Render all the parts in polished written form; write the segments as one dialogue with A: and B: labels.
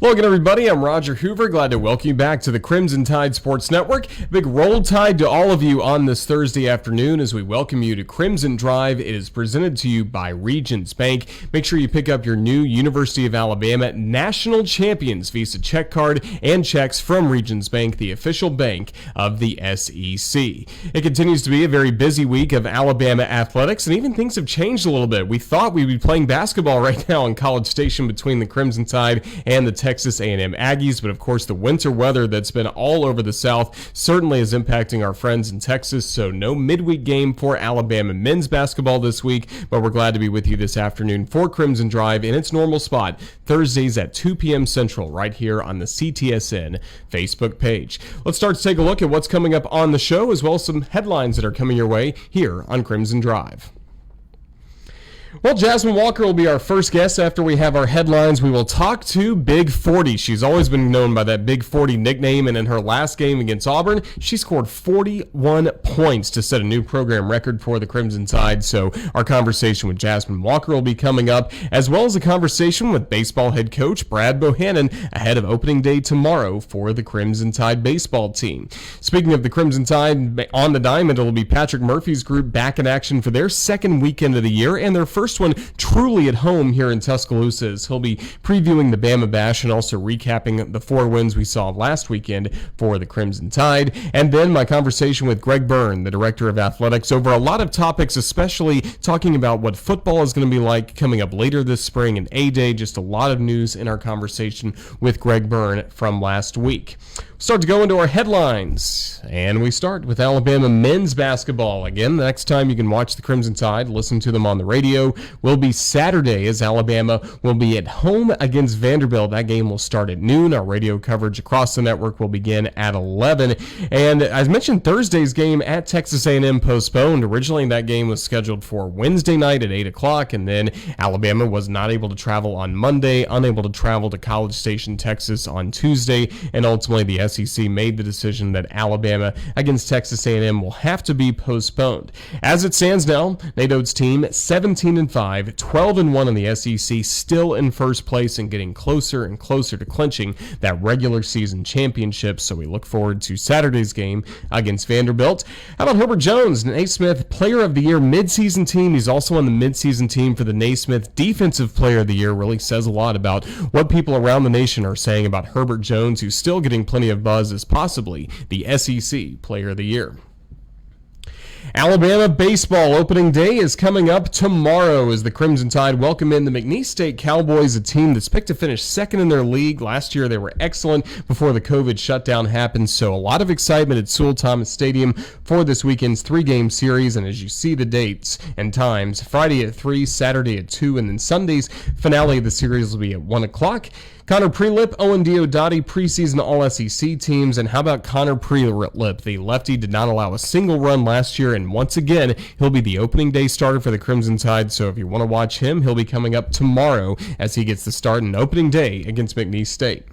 A: Hello again, everybody. I'm Roger Hoover. Glad to welcome you back to the Crimson Tide Sports Network. Big roll tide to all of you on this Thursday afternoon as we welcome you to Crimson Drive. It is presented to you by Regions Bank. Make sure you pick up your new University of Alabama National Champions Visa check card and checks from Regions Bank, the official bank of the SEC. It continues to be a very busy week of Alabama athletics, and even things have changed a little bit. We thought we'd be playing basketball right now in College Station between the Crimson Tide and the Texas A&M Aggies, but of course the winter weather that's been all over the South certainly is impacting our friends in Texas, so no midweek game for Alabama men's basketball this week, but we're glad to be with you this afternoon for Crimson Drive in its normal spot, Thursdays at 2 p.m. Central, right here on the CTSN Facebook page. Let's start to take a look at what's coming up on the show, as well as some headlines that are coming your way here on Crimson Drive. Well, Jasmine Walker will be our first guest after we have our headlines. We will talk to Big 40. She's always been known by that Big 40 nickname, and in her last game against Auburn, she scored 41 points to set a new program record for the Crimson Tide. So our conversation with Jasmine Walker will be coming up, as well as a conversation with baseball head coach Brad Bohannon ahead of opening day tomorrow for the Crimson Tide baseball team. Speaking of the Crimson Tide, on the diamond, it will be Patrick Murphy's group back in action for their second weekend of the year, and their first one truly at home here in Tuscaloosa, as he'll be previewing the Bama Bash and also recapping the 4 wins we saw last weekend for the Crimson Tide. And then my conversation with Greg Byrne, the Director of Athletics, over a lot of topics, especially talking about what football is going to be like coming up later this spring and A-Day. Just a lot of news in our conversation with Greg Byrne from last week. Start to go into our headlines, and we start with Alabama men's basketball. Again, the next time you can watch the Crimson Tide, listen to them on the radio, will be Saturday, as Alabama will be at home against Vanderbilt. That game will start at noon. Our radio coverage across the network will begin at 11. And as mentioned, Thursday's game at Texas A&M postponed. Originally, that game was scheduled for Wednesday night at 8 o'clock, and then Alabama was not able to travel on Monday, unable to travel to College Station, Texas on Tuesday, and ultimately the SEC made the decision that Alabama against Texas A&M will have to be postponed. As it stands now, Nate Oates' team 17-5, 12-1 in the SEC, still in first place and getting closer and closer to clinching that regular season championship. So we look forward to Saturday's game against Vanderbilt. How about Herbert Jones, Naismith Player of the Year midseason team? He's also on the midseason team for the Naismith Defensive Player of the Year. Really says a lot about what people around the nation are saying about Herbert Jones, who's still getting plenty of buzz as possibly the SEC Player of the Year. Alabama baseball opening day is coming up tomorrow as the Crimson Tide welcome in the McNeese State Cowboys, a team that's picked to finish second in their league. Last year they were excellent before the COVID shutdown happened, so a lot of excitement at Sewell Thomas Stadium for this weekend's 3-game series. And as you see the dates and times, Friday at 3, Saturday at 2, and then Sunday's finale of the series will be at 1 o'clock. Connor Prelip, Owen Diodati, preseason All-SEC teams. And how about Connor Prelip? The lefty did not allow a single run last year, and once again, he'll be the opening day starter for the Crimson Tide. So if you want to watch him, he'll be coming up tomorrow as he gets the start in opening day against McNeese State.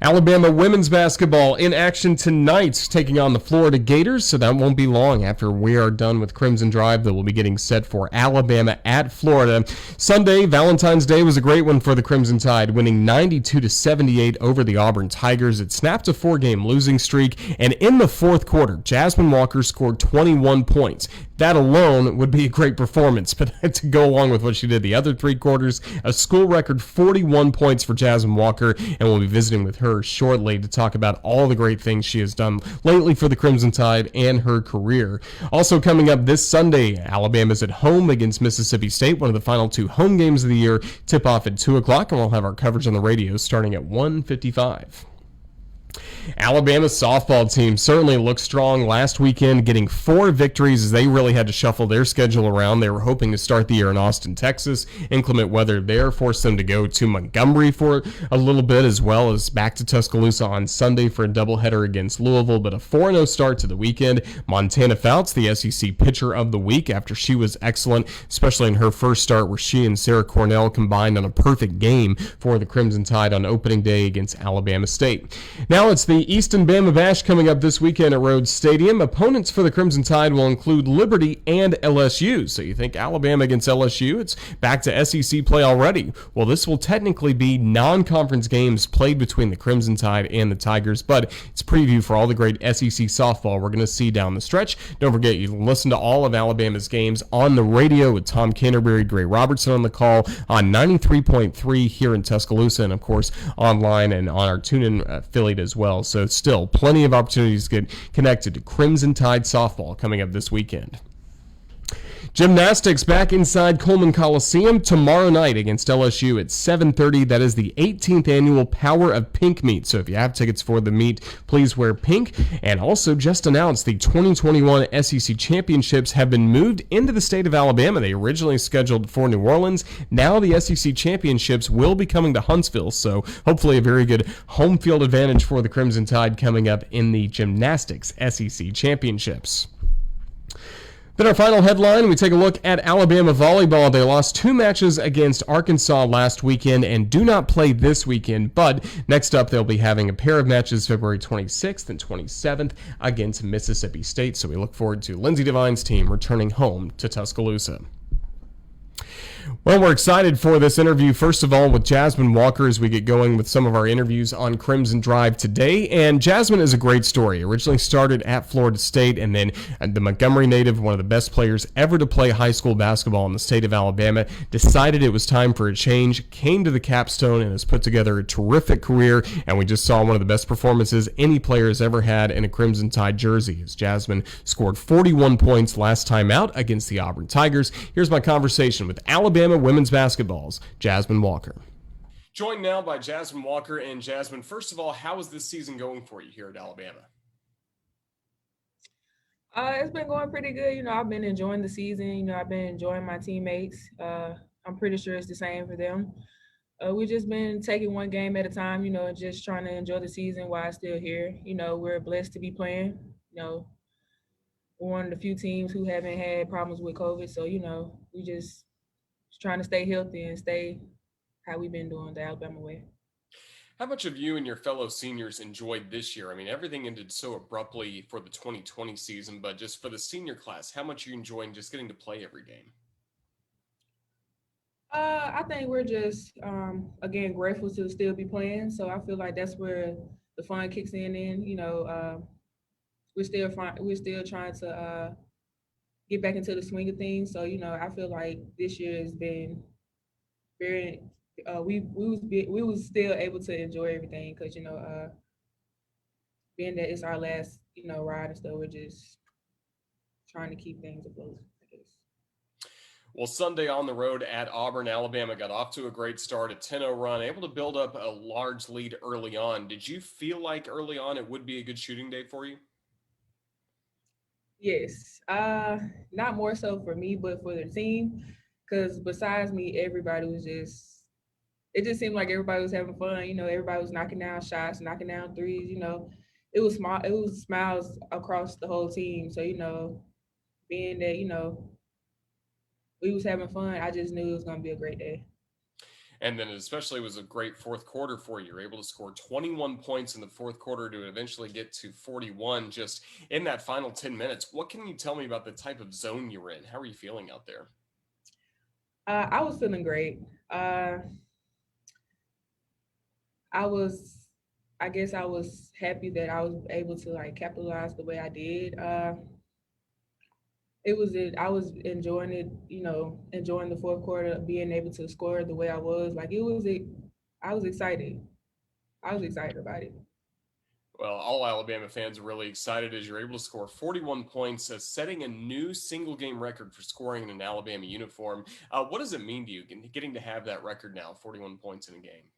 A: Alabama women's basketball in action tonight, taking on the Florida Gators, so that won't be long after we are done with Crimson Drive that we'll be getting set for Alabama at Florida. Sunday, Valentine's Day, was a great one for the Crimson Tide, winning 92-78 over the Auburn Tigers. It snapped a 4-game losing streak, and in the fourth quarter, Jasmine Walker scored 21 points. That alone would be a great performance, but to go along with what she did the other 3 quarters, a school record 41 points for Jasmine Walker, and we'll be visiting with her shortly to talk about all the great things she has done lately for the Crimson Tide and her career. Also coming up this Sunday, Alabama's at home against Mississippi State, one of the final 2 home games of the year, tip off at 2 o'clock, and we'll have our coverage on the radio starting at 1:55. Alabama's softball team certainly looked strong last weekend, getting 4 victories as they really had to shuffle their schedule around. They were hoping to start the year in Austin, Texas. Inclement weather there forced them to go to Montgomery for a little bit, as well as back to Tuscaloosa on Sunday for a doubleheader against Louisville, but a 4-0 start to the weekend. Montana Fouts, the SEC Pitcher of the Week, after she was excellent, especially in her first start where she and Sarah Cornell combined on a perfect game for the Crimson Tide on opening day against Alabama State. Now it's the Easton Bama Bash coming up this weekend at Rhodes Stadium. Opponents for the Crimson Tide will include Liberty and LSU. So you think Alabama against LSU? It's back to SEC play already. Well, this will technically be non-conference games played between the Crimson Tide and the Tigers, but it's a preview for all the great SEC softball we're going to see down the stretch. Don't forget, you can listen to all of Alabama's games on the radio with Tom Canterbury, Gray Robertson on the call on 93.3 here in Tuscaloosa, and of course online and on our TuneIn affiliate as well. So still plenty of opportunities to get connected to Crimson Tide softball coming up this weekend. Gymnastics back inside Coleman Coliseum tomorrow night against LSU at 7:30. That is the 18th annual Power of Pink meet. So if you have tickets for the meet, please wear pink. And also just announced the 2021 SEC Championships have been moved into the state of Alabama. They originally scheduled for New Orleans. Now the SEC Championships will be coming to Huntsville. So hopefully a very good home field advantage for the Crimson Tide coming up in the Gymnastics SEC Championships. Then our final headline, we take a look at Alabama volleyball. They lost 2 matches against Arkansas last weekend and do not play this weekend. But next up, they'll be having a pair of matches February 26th and 27th against Mississippi State. So we look forward to Lindsey Devine's team returning home to Tuscaloosa. Well, we're excited for this interview, first of all, with Jasmine Walker as we get going with some of our interviews on Crimson Drive today. And Jasmine is a great story. Originally started at Florida State and then the Montgomery native, one of the best players ever to play high school basketball in the state of Alabama, decided it was time for a change, came to the capstone, and has put together a terrific career. And we just saw one of the best performances any player has ever had in a Crimson Tide jersey, as Jasmine scored 41 points last time out against the Auburn Tigers. Here's my conversation with Alabama women's basketball's Jasmine Walker. Joined now by Jasmine Walker. And Jasmine, first of all, how is this season going for you here at Alabama?
B: It's been going pretty good. I've been enjoying the season. I've been enjoying my teammates. I'm pretty sure it's the same for them. We've just been taking one game at a time, and just trying to enjoy the season while I'm still here. We're blessed to be playing. We're one of the few teams who haven't had problems with COVID. So, we just trying to stay healthy and stay how we've been doing the Alabama way.
A: How much have you and your fellow seniors enjoyed this year? I mean, everything ended so abruptly for the 2020 season, but just for the senior class, how much are you enjoying just getting to play every game?
B: I think we're just, again, grateful to still be playing. So I feel like that's where the fun kicks in. We're still trying to get back into the swing of things. So I feel like this year has been very. We was still able to enjoy everything because being that it's our last ride and stuff, we're just trying to keep things afloat, I guess.
A: Well, Sunday on the road at Auburn, Alabama got off to a great start, a 10-0 run, able to build up a large lead early on. Did you feel like early on it would be a good shooting day for you?
B: Yes, not more so for me, but for the team, because besides me, everybody was just. It just seemed like everybody was having fun. Everybody was knocking down shots, knocking down threes. It was small. It was smiles across the whole team. So being that we was having fun, I just knew it was gonna be a great day.
A: And then it especially was a great fourth quarter for you. You were able to score 21 points in the fourth quarter to eventually get to 41 just in that final 10 minutes. What can you tell me about the type of zone you were in? How are you feeling out there?
B: I was feeling great. I guess I was happy that I was able to capitalize the way I did. I was enjoying it, enjoying the fourth quarter, being able to score the way I was. I was excited. I was excited about it.
A: Well, all Alabama fans are really excited as you're able to score 41 points, setting a new single game record for scoring in an Alabama uniform. What does it mean to you getting to have that record now, 41 points in a game?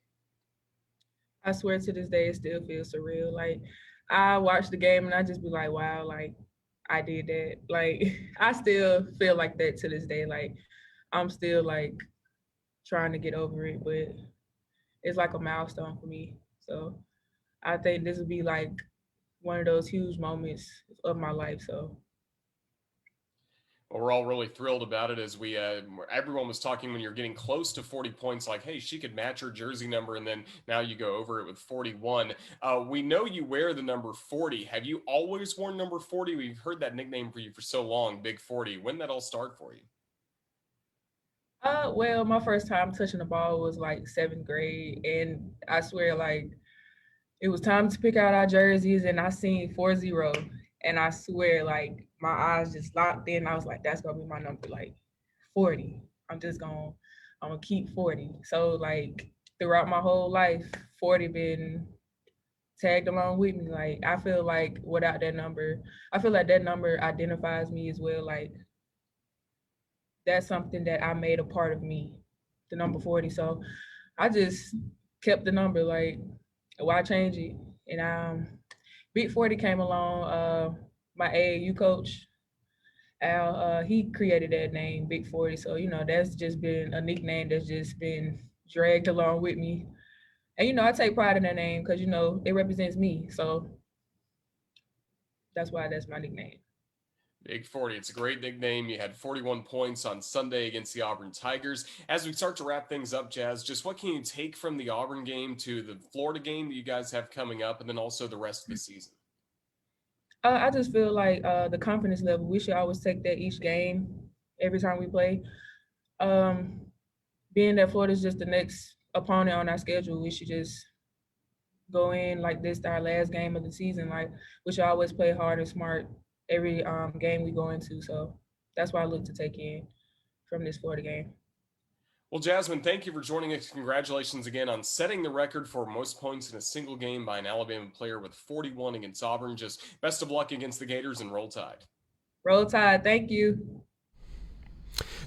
B: I swear to this day, it still feels surreal. I watch the game and I just be like, wow, I did that. I still feel like that to this day. I'm still trying to get over it, but it's like a milestone for me. So I think this would be one of those huge moments of my life. So.
A: Well, we're all really thrilled about it as everyone was talking when you're getting close to 40 points, like, hey, she could match her jersey number, and then now you go over it with 41. We know you wear the number 40. Have you always worn number 40? We've heard that nickname for you for so long, Big 40. When did that all start for you?
B: Well, my first time touching the ball was like 7th grade, and I swear, like, it was time to pick out our jerseys, and I seen 40, and I swear, like, my eyes just locked in. I was like, that's gonna be my number, like 40. I'm gonna keep 40. So like throughout my whole life, 40 been tagged along with me. Like I feel like without that number, I feel like that number identifies me as well. Like that's something that I made a part of me, the number 40. So I just kept the number. Like why change it? And Big 40 came along. My AAU coach Al, he created that name, Big 40. So that's just been a nickname that's just been dragged along with me. And I take pride in that name because it represents me. So that's why that's my nickname.
A: Big 40. It's a great nickname. You had 41 points on Sunday against the Auburn Tigers. As we start to wrap things up, Jazz, just what can you take from the Auburn game to the Florida game that you guys have coming up, and then also the rest of the season?
B: I just feel like the confidence level, we should always take that each game, every time we play. Being that Florida's just the next opponent on our schedule, we should just go in like this, our last game of the season. Like we should always play hard and smart every game we go into. So that's what I look to take in from this Florida game.
A: Well, Jasmine, thank you for joining us. Congratulations again on setting the record for most points in a single game by an Alabama player with 41 against Auburn. Just best of luck against the Gators, and Roll Tide.
B: Roll Tide. Thank you.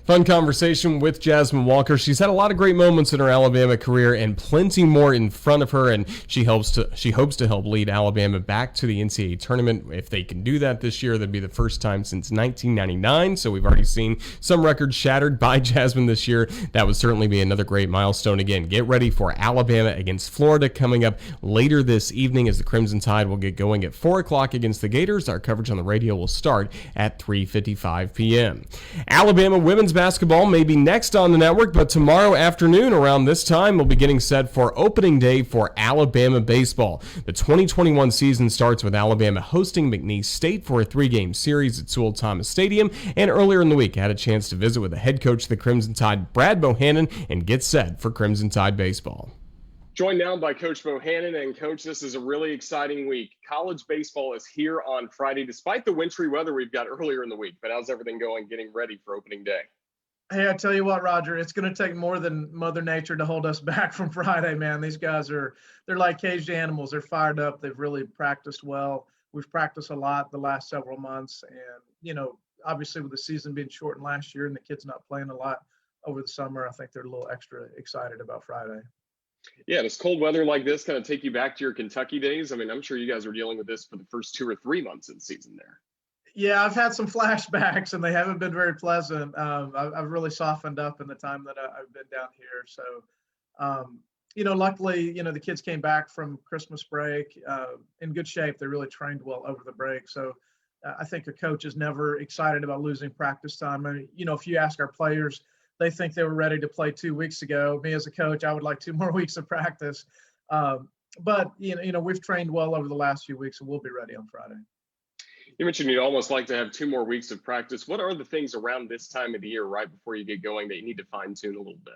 A: Fun conversation with Jasmine Walker. She's had a lot of great moments in her Alabama career and plenty more in front of her, and she hopes to help lead Alabama back to the NCAA tournament. If they can do that this year, that'd be the first time since 1999, so we've already seen some records shattered by Jasmine this year. That would certainly be another great milestone. Again, get ready for Alabama against Florida coming up later this evening as the Crimson Tide will get going at 4 o'clock against the Gators. Our coverage on the radio will start at 3:55 p.m. Alabama women's basketball may be next on the network, but tomorrow afternoon around this time we'll be getting set for opening day for Alabama baseball. The 2021 season starts with Alabama hosting McNeese State for a 3-game series at Sewell Thomas Stadium, and earlier in the week I had a chance to visit with the head coach of the Crimson Tide, Brad Bohannon, and get set for Crimson Tide baseball. Joined now by Coach Bohannon. And Coach, this is a really exciting week. College baseball is here on Friday, despite the wintry weather we've got earlier in the week. But how's everything going getting ready for opening day?
C: Hey, I tell you what, Roger, it's going to take more than Mother Nature to hold us back from Friday, man. These guys they're like caged animals. They're fired up. They've really practiced well. We've practiced a lot the last several months. And, obviously with the season being shortened last year and the kids not playing a lot over the summer, I think they're a little extra excited about Friday.
A: Yeah, does cold weather like this kind of take you back to your Kentucky days? I mean, I'm sure you guys were dealing with this for the first 2 or 3 months of the season there.
C: Yeah, I've had some flashbacks, and they haven't been very pleasant. I've really softened up in the time that I've been down here. So, luckily, the kids came back from Christmas break in good shape. They really trained well over the break. So I think a coach is never excited about losing practice time. I mean, if you ask our players, they think they were ready to play 2 weeks ago. Me as a coach, I would like 2 more weeks of practice. But we've trained well over the last few weeks, and we'll be ready on Friday.
A: You mentioned you'd almost like to have 2 more weeks of practice. What are the things around this time of the year, right before you get going, that you need to fine tune a little bit?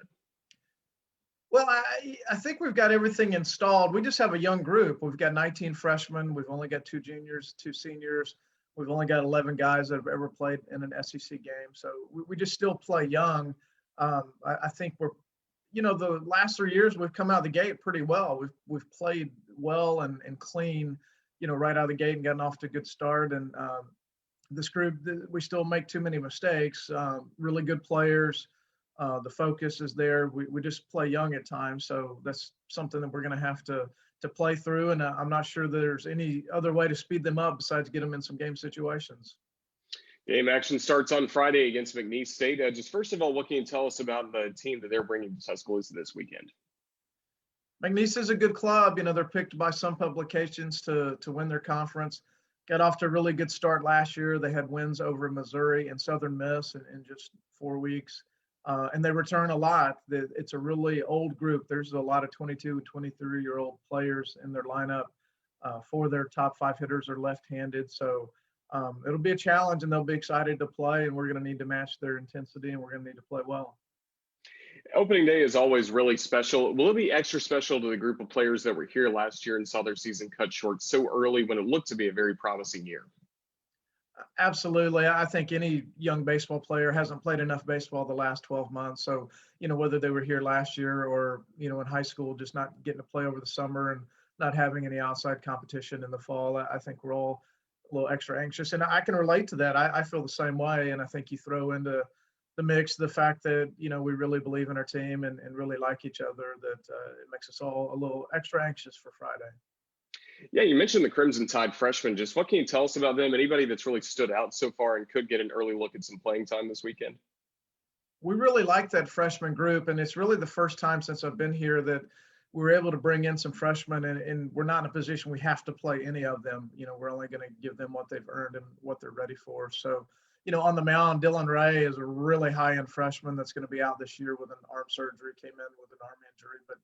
C: Well, I think we've got everything installed. We just have a young group. We've got 19 freshmen. We've only got 2 juniors, 2 seniors. We've only got 11 guys that have ever played in an SEC game. So we just still play young. I think we're, the last 3 years we've come out of the gate pretty well. We've played well and clean, right out of the gate and gotten off to a good start. And this group, we still make too many mistakes. Really good players. The focus is there. We just play young at times. So that's something that we're going to have to play through. And I'm not sure there's any other way to speed them up besides get them in some game situations.
A: Game action starts on Friday against McNeese State. Just first of all, what can you tell us about the team that they're bringing to Tuscaloosa this weekend?
C: McNeese is a good club. They're picked by some publications to win their conference. got off to a really good start last year. They had wins over Missouri and Southern Miss in just 4 weeks. And they return a lot. It's a really old group. There's a lot of 22 and 23-year-old players in their lineup. 4 of their top 5 hitters are left-handed. So it'll be a challenge, and they'll be excited to play, and we're going to need to match their intensity, and we're going to need to play well.
A: Opening day is always really special. Will it be extra special to the group of players that were here last year and saw their season cut short so early when it looked to be a very promising year?
C: Absolutely. I think any young baseball player hasn't played enough baseball the last 12 months. So, whether they were here last year or, in high school, just not getting to play over the summer and not having any outside competition in the fall, I think we're all a little extra anxious. And I can relate to that. I feel the same way. And I think you throw into the mix the fact that, we really believe in our team and really like each other, that it makes us all a little extra anxious for Friday.
A: Yeah, you mentioned the Crimson Tide freshmen. Just what can you tell us about them? Anybody that's really stood out so far and could get an early look at some playing time this weekend?
C: We really like that freshman group, and it's really the first time since I've been here that we're able to bring in some freshmen, and we're not in a position we have to play any of them. We're only going to give them what they've earned and what they're ready for. So, on the mound, Dylan Ray is a really high-end freshman that's going to be out this year with an arm surgery, came in with an arm injury, but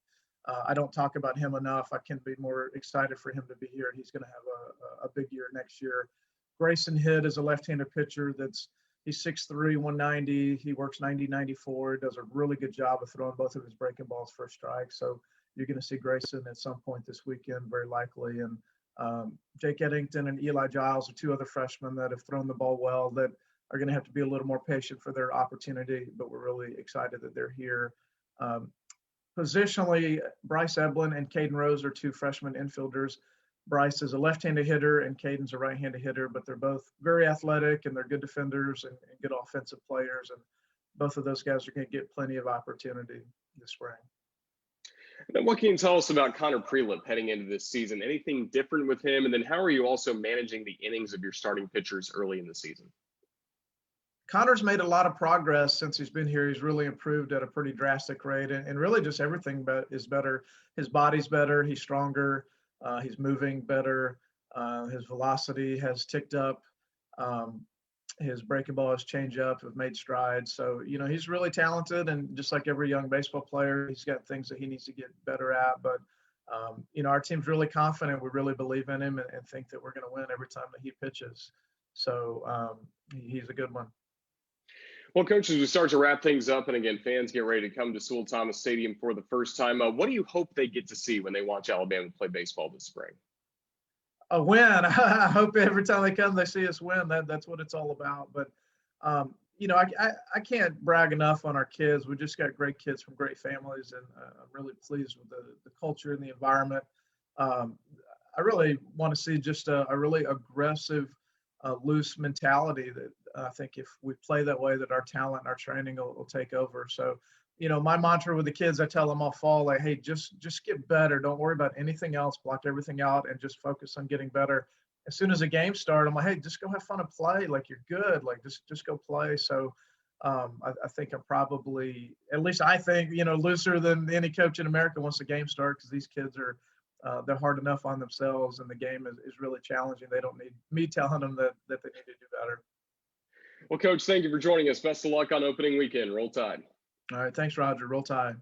C: I don't talk about him enough. I can't be more excited for him to be here. He's going to have a big year next year. Grayson Hitt is a left-handed pitcher he's 6'3", 190. He works 90-94. Does a really good job of throwing both of his breaking balls for a strike. So you're going to see Grayson at some point this weekend, very likely. And Jake Eddington and Eli Giles are 2 other freshmen that have thrown the ball well that are going to have to be a little more patient for their opportunity, but we're really excited that they're here. Positionally, Bryce Eblin and Caden Rose are 2 freshman infielders. Bryce is a left-handed hitter and Caden's a right-handed hitter, but they're both very athletic and they're good defenders and good offensive players. And both of those guys are going to get plenty of opportunity this spring.
A: And then what can you tell us about Connor Prelip heading into this season? Anything different with him? And then how are you also managing the innings of your starting pitchers early in the season?
C: Connor's made a lot of progress since he's been here. He's really improved at a pretty drastic rate, and really just everything is better. His body's better. He's stronger. He's moving better. His velocity has ticked up. His breaking ball has changed up, have made strides. So, he's really talented, and just like every young baseball player, he's got things that he needs to get better at. But, our team's really confident. We really believe in him and think that we're going to win every time that he pitches. So he's a good one.
A: Well, Coach, as we start to wrap things up, and again, fans get ready to come to Sewell Thomas Stadium for the first time, what do you hope they get to see when they watch Alabama play baseball this spring?
C: A win. I hope every time they come, they see us win. That's what it's all about. But, I can't brag enough on our kids. We just got great kids from great families, and I'm really pleased with the culture and the environment. I really want to see just a really aggressive, loose mentality that I think if we play that way, that our talent and our training will take over. So, my mantra with the kids, I tell them all fall, like, hey, just get better. Don't worry about anything else. Block everything out and just focus on getting better. As soon as the game starts, I'm like, hey, just go have fun and play. Like, you're good. Like, just go play. So I think I'm probably, at least I think, looser than any coach in America once the game starts, because these kids are, they're hard enough on themselves, and the game is really challenging. They don't need me telling them that they need to do better.
A: Well, Coach, thank you for joining us. Best of luck on opening weekend. Roll Tide.
C: All right. Thanks, Roger. Roll Tide.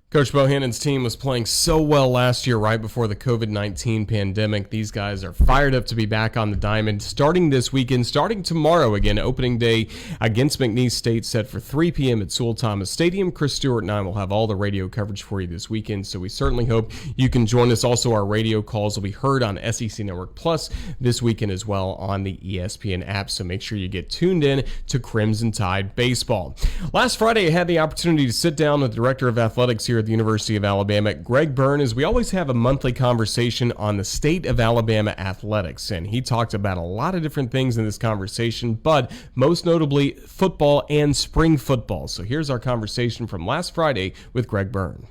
A: Coach Bohannon's team was playing so well last year right before the COVID-19 pandemic. These guys are fired up to be back on the diamond starting this weekend, starting tomorrow again, opening day against McNeese State set for 3 p.m. at Sewell Thomas Stadium. Chris Stewart and I will have all the radio coverage for you this weekend, so we certainly hope you can join us. Also, our radio calls will be heard on SEC Network Plus this weekend as well on the ESPN app, so make sure you get tuned in to Crimson Tide Baseball. Last Friday, I had the opportunity to sit down with the Director of Athletics here at the University of Alabama, Greg Byrne, as we always have a monthly conversation on the state of Alabama athletics. And he talked about a lot of different things in this conversation, but most notably football and spring football. So here's our conversation from last Friday with Greg Byrne.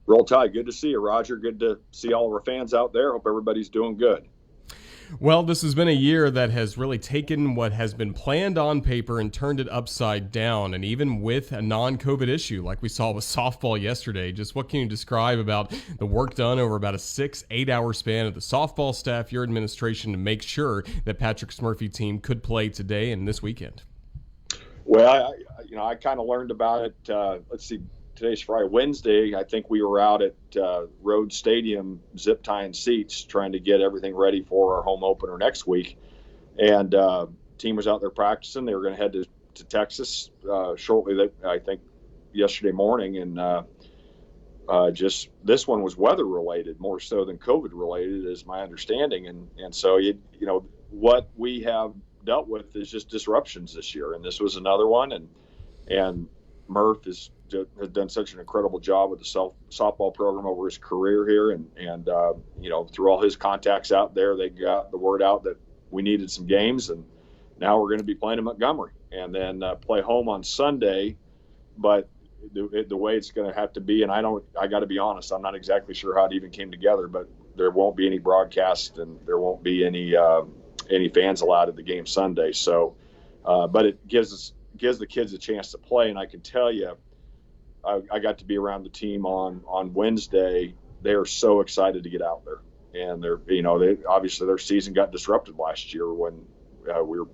D: Roll Tide. Good to see you, Roger. Good to see all of our fans out there. Hope everybody's doing good.
A: Well, this has been a year that has really taken what has been planned on paper and turned it upside down. And even with a non-COVID issue, like we saw with softball yesterday, just what can you describe about the work done over about a 6-8 hour span of the softball staff, your administration, to make sure that Patrick Smurfy team could play today and this weekend?
D: Well, I kind of learned about it. Let's see, today's Friday. Wednesday, I think we were out at Rhodes Stadium zip tying seats, trying to get everything ready for our home opener next week. And team was out there practicing. They were going to head to Texas shortly, I think, yesterday morning. And just this one was weather related more so than COVID related, is my understanding. And so, what we have dealt with is just disruptions this year. And this was another one. And Murph has done such an incredible job with the softball program over his career here, and through all his contacts out there, they got the word out that we needed some games, and now we're going to be playing in Montgomery and then play home on Sunday. But the way it's going to have to be, and I got to be honest, I'm not exactly sure how it even came together, but there won't be any broadcast and there won't be any fans allowed at the game Sunday. So, but it gives the kids a chance to play, and I can tell you, I got to be around the team on Wednesday. They are so excited to get out there, and they obviously their season got disrupted last year when we were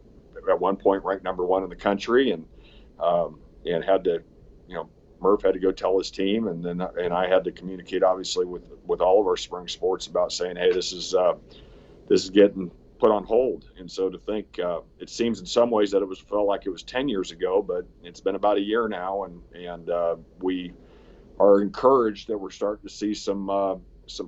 D: at one point ranked number 1 in the country, and had to, Murph had to go tell his team, and I had to communicate obviously with all of our spring sports about saying, hey, this is getting put on hold. And so to think, it seems in some ways that felt like it was 10 years ago, but it's been about a year now, and we are encouraged that we're starting to see some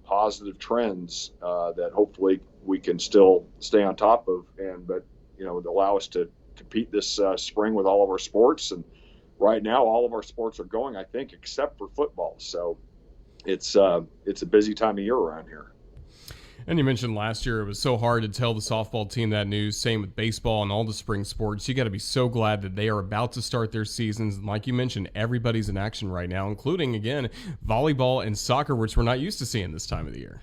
D: positive trends that hopefully we can still stay on top of, but allow us to compete this spring with all of our sports. And right now, all of our sports are going, I think, except for football. So it's a busy time of year around here.
A: And you mentioned last year it was so hard to tell the softball team that news. Same with baseball and all the spring sports. You got to be so glad that they are about to start their seasons. And like you mentioned, everybody's in action right now, including, again, volleyball and soccer, which we're not used to seeing this time of the year.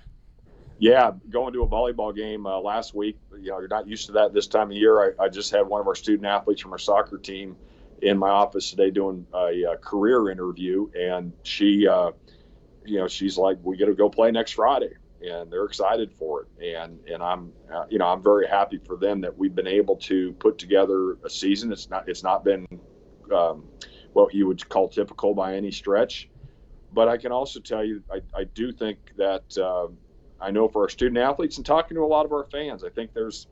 D: Yeah, going to a volleyball game last week, you're not used to that this time of year. I just had one of our student athletes from our soccer team in my office today doing a career interview, and she, she's like, we got to go play next Friday. And they're excited for it, and I'm very happy for them that we've been able to put together a season. It's not been what you would call typical by any stretch, but I can also tell you I do think that I know for our student athletes and talking to a lot of our fans, I think there's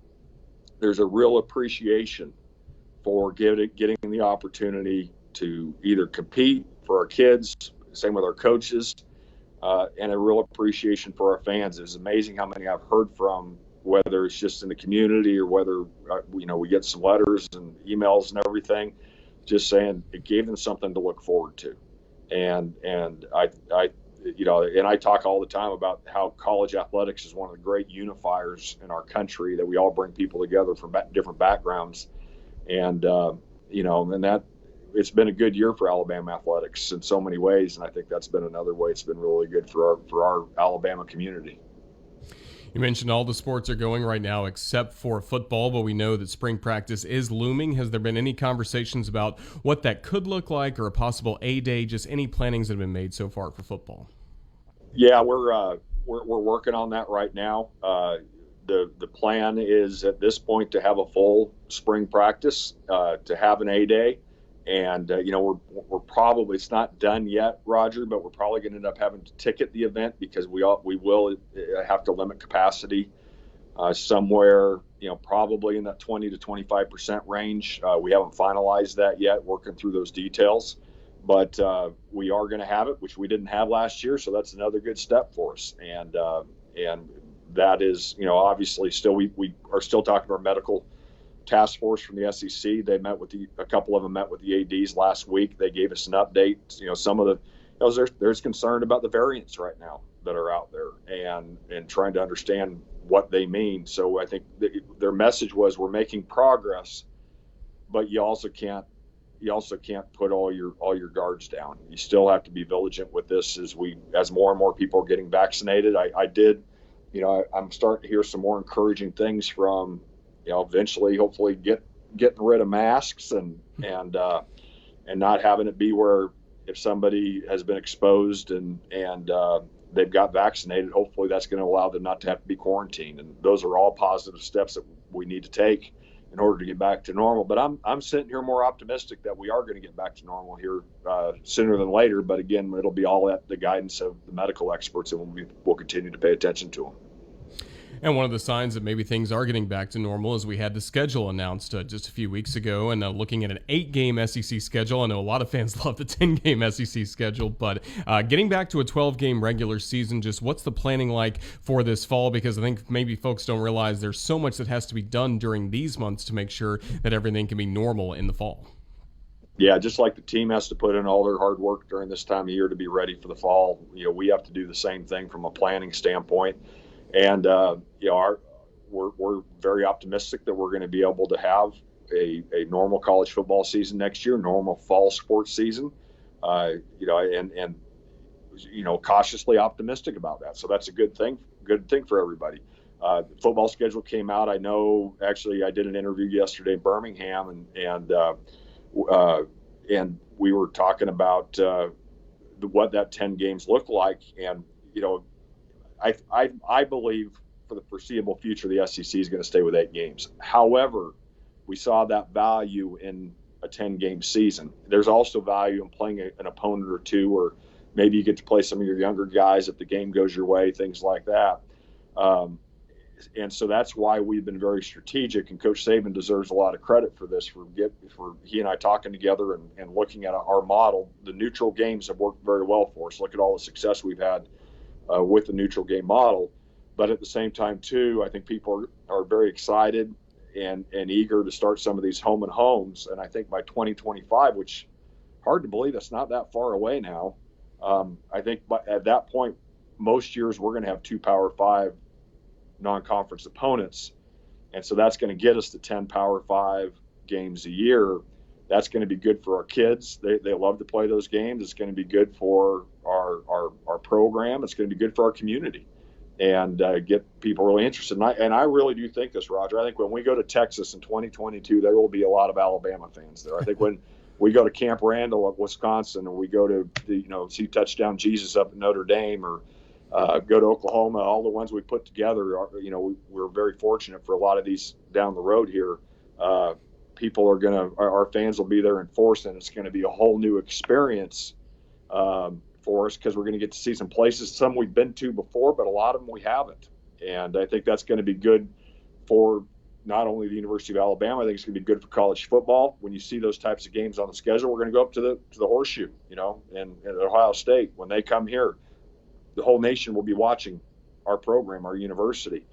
D: a real appreciation for getting the opportunity to either compete for our kids, same with our coaches. And a real appreciation for our fans. It's amazing how many I've heard from, whether it's just in the community or whether, we get some letters and emails and everything, just saying it gave them something to look forward to. And I talk all the time about how college athletics is one of the great unifiers in our country, that we all bring people together from different backgrounds. And that, it's been a good year for Alabama athletics in so many ways, and I think that's been another way it's been really good for our Alabama community.
A: You mentioned all the sports are going right now except for football, but we know that spring practice is looming. Has there been any conversations about what that could look like, or a possible A-Day, just any plannings that have been made so far for football?
D: Yeah, we're working on that right now. The plan is at this point to have a full spring practice, to have an A-Day. And, we're probably, it's not done yet, Roger, but we're probably going to end up having to ticket the event, because we will have to limit capacity somewhere, probably in that 20 to 25% range. We haven't finalized that yet, working through those details, but we are going to have it, which we didn't have last year. So that's another good step for us. And that is, obviously still, we are still talking to our medical task force from the SEC. They met with a couple of them met with the ADs last week. They gave us an update. Some of there's concern about the variants right now that are out there, and trying to understand what they mean. So I think their message was, we're making progress, but you also can't put all your guards down. You still have to be vigilant with this as more and more people are getting vaccinated. I did I'm starting to hear some more encouraging things from, eventually, hopefully getting rid of masks and not having it be where if somebody has been exposed and they've got vaccinated, hopefully that's going to allow them not to have to be quarantined. And those are all positive steps that we need to take in order to get back to normal. But I'm sitting here more optimistic that we are going to get back to normal here sooner than later. But again, it'll be all at the guidance of the medical experts, and we'll continue to pay attention to them.
A: And one of the signs that maybe things are getting back to normal is we had the schedule announced just a few weeks ago, and looking at an 8-game SEC schedule. I know a lot of fans love the 10-game SEC schedule, but getting back to a 12-game regular season, just what's the planning like for this fall? Because I think maybe folks don't realize there's so much that has to be done during these months to make sure that everything can be normal in the fall.
D: Yeah, just like the team has to put in all their hard work during this time of year to be ready for the fall, we have to do the same thing from a planning standpoint. And we're very optimistic that we're going to be able to have a normal college football season next year, normal fall sports season, and cautiously optimistic about that. So that's a good thing for everybody. The football schedule came out. I know, actually, I did an interview yesterday in Birmingham, and we were talking about what that 10 games look like, and I believe for the foreseeable future, the SEC is going to stay with 8 games. However, we saw that value in a 10-game season. There's also value in playing an opponent or two, or maybe you get to play some of your younger guys if the game goes your way, things like that. And so that's why we've been very strategic, and Coach Saban deserves a lot of credit for this, for he and I talking together and looking at our model. The neutral games have worked very well for us. Look at all the success we've had with the neutral game model. But at the same time, too, I think people are very excited and eager to start some of these home and homes. And I think by 2025, which hard to believe that's not that far away now, I think at that point, most years we're going to have 2 Power 5 non-conference opponents. And so that's going to get us to 10 Power 5 games a year. That's going to be good for our kids. They love to play those games. It's going to be good for our program. It's going to be good for our community and get people really interested. And I really do think this, Roger. I think when we go to Texas in 2022, there will be a lot of Alabama fans there. I think when we go to Camp Randall at Wisconsin, or we go to see Touchdown Jesus up at Notre Dame, or go to Oklahoma, all the ones we put together, we're very fortunate for a lot of these down the road here. People our fans will be there in force, and it's going to be a whole new experience for us, because we're going to get to see some places, some we've been to before, but a lot of them we haven't. And I think that's going to be good for not only the University of Alabama. I think it's going to be good for college football. When you see those types of games on the schedule, we're going to go up to the Horseshoe, and at Ohio State. When they come here, the whole nation will be watching our program, our university.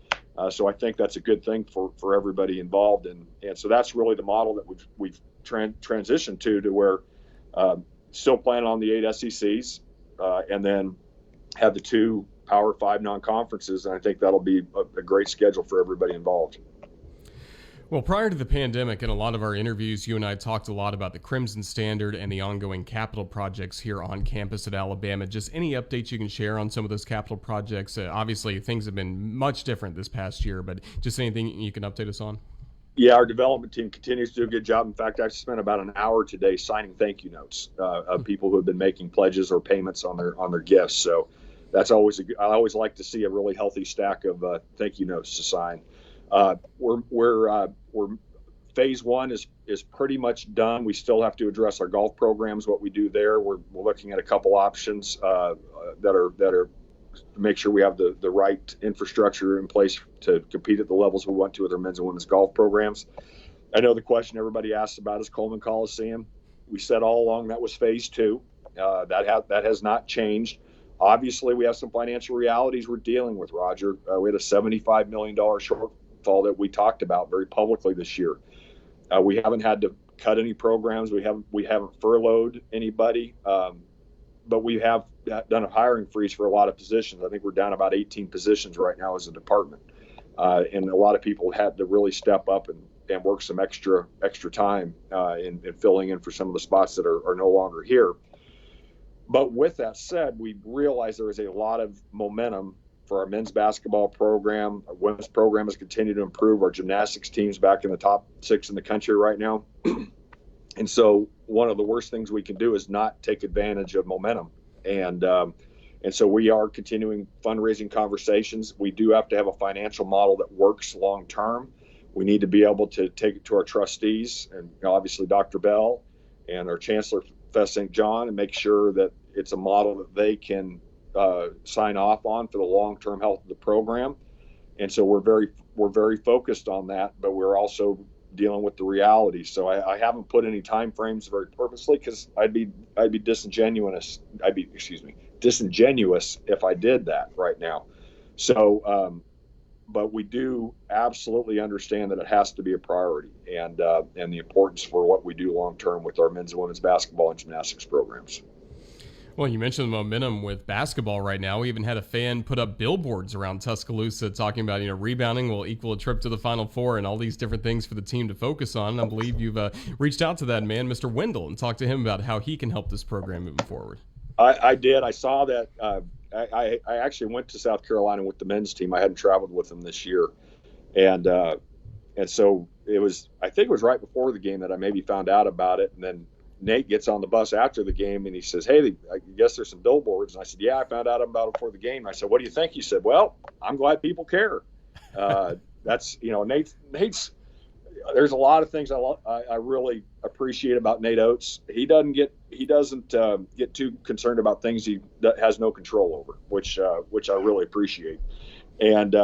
D: So I think that's a good thing for everybody involved. And so that's really the model that we've transitioned to where still planning on the 8 SECs, and then have the 2 Power 5 non-conferences. And I think that'll be a great schedule for everybody involved.
A: Well, prior to the pandemic, in a lot of our interviews, you and I talked a lot about the Crimson Standard and the ongoing capital projects here on campus at Alabama. Just any updates you can share on some of those capital projects? Obviously, things have been much different this past year, but just anything you can update us on?
D: Yeah, our development team continues to do a good job. In fact, I spent about an hour today signing thank you notes of people who have been making pledges or payments on their gifts. So that's always I always like to see a really healthy stack of thank you notes to sign. We're phase 1 is pretty much done. We still have to address our golf programs, what we do there. We're looking at a couple options that are to make sure we have the right infrastructure in place to compete at the levels we want to with our men's and women's golf programs. I know the question everybody asks about is Coleman Coliseum. We said all along that was phase 2. That has not changed. Obviously, we have some financial realities we're dealing with, Roger. We had a $75 million shortfall that we talked about very publicly this year. We haven't had to cut any programs. We haven't furloughed anybody, but we have done a hiring freeze for a lot of positions. I think we're down about 18 positions right now as a department, and a lot of people had to really step up and work some extra time in filling in for some of the spots that are no longer here. But with that said, we realize there is a lot of momentum for our men's basketball program. Our women's program has continued to improve. Our gymnastics team's back in the top 6 in the country right now. And so one of the worst things we can do is not take advantage of momentum. And so we are continuing fundraising conversations. We do have to have a financial model that works long term. We need to be able to take it to our trustees and obviously Dr. Bell and our Chancellor Fest St. John, and make sure that it's a model that they can sign off on for the long-term health of the program. And so we're very focused on that, but we're also dealing with the reality. So I haven't put any time frames very purposely, because I'd be disingenuous. Disingenuous if I did that right now. So, but we do absolutely understand that it has to be a priority, and the importance for what we do long term with our men's and women's basketball and gymnastics programs.
A: Well, you mentioned the momentum with basketball right now. We even had a fan put up billboards around Tuscaloosa talking about, rebounding will equal a trip to the Final Four and all these different things for the team to focus on. And I believe you've reached out to that man, Mr. Wendell, and talked to him about how he can help this program moving forward.
D: I did. I saw that. I actually went to South Carolina with the men's team. I hadn't traveled with them this year. And so I think it was right before the game that I maybe found out about it. And then Nate gets on the bus after the game and he says, "Hey, I guess there's some billboards." And I said, "Yeah, I found out about it before the game." And I said, "What do you think?" He said, "Well, I'm glad people care." That's, Nate's, there's a lot of things I really appreciate about Nate Oates. He doesn't get too concerned about things he has no control over, which I really appreciate. And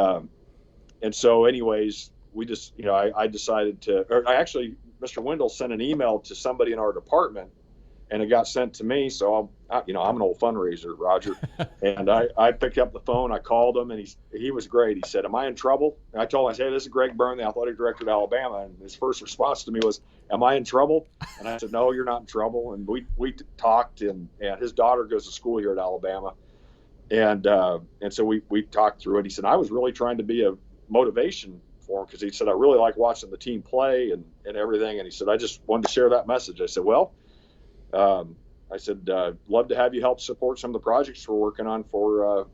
D: so anyways, we just, I decided Mr. Wendell sent an email to somebody in our department, and it got sent to me. So I'm an old fundraiser, Roger, and I picked up the phone. I called him, and he was great. He said, "Am I in trouble?" And I told him, I said, "Hey, this is Greg Byrne, the athletic director of Alabama." And his first response to me was, "Am I in trouble?" And I said, "No, you're not in trouble." And we talked, and his daughter goes to school here at Alabama, and so we talked through it. He said, "I was really trying to be a motivation for him," because he said, "I really like watching the team play and everything." And he said, "I just wanted to share that message." I said, "Well," love to have you help support some of the projects we're working on for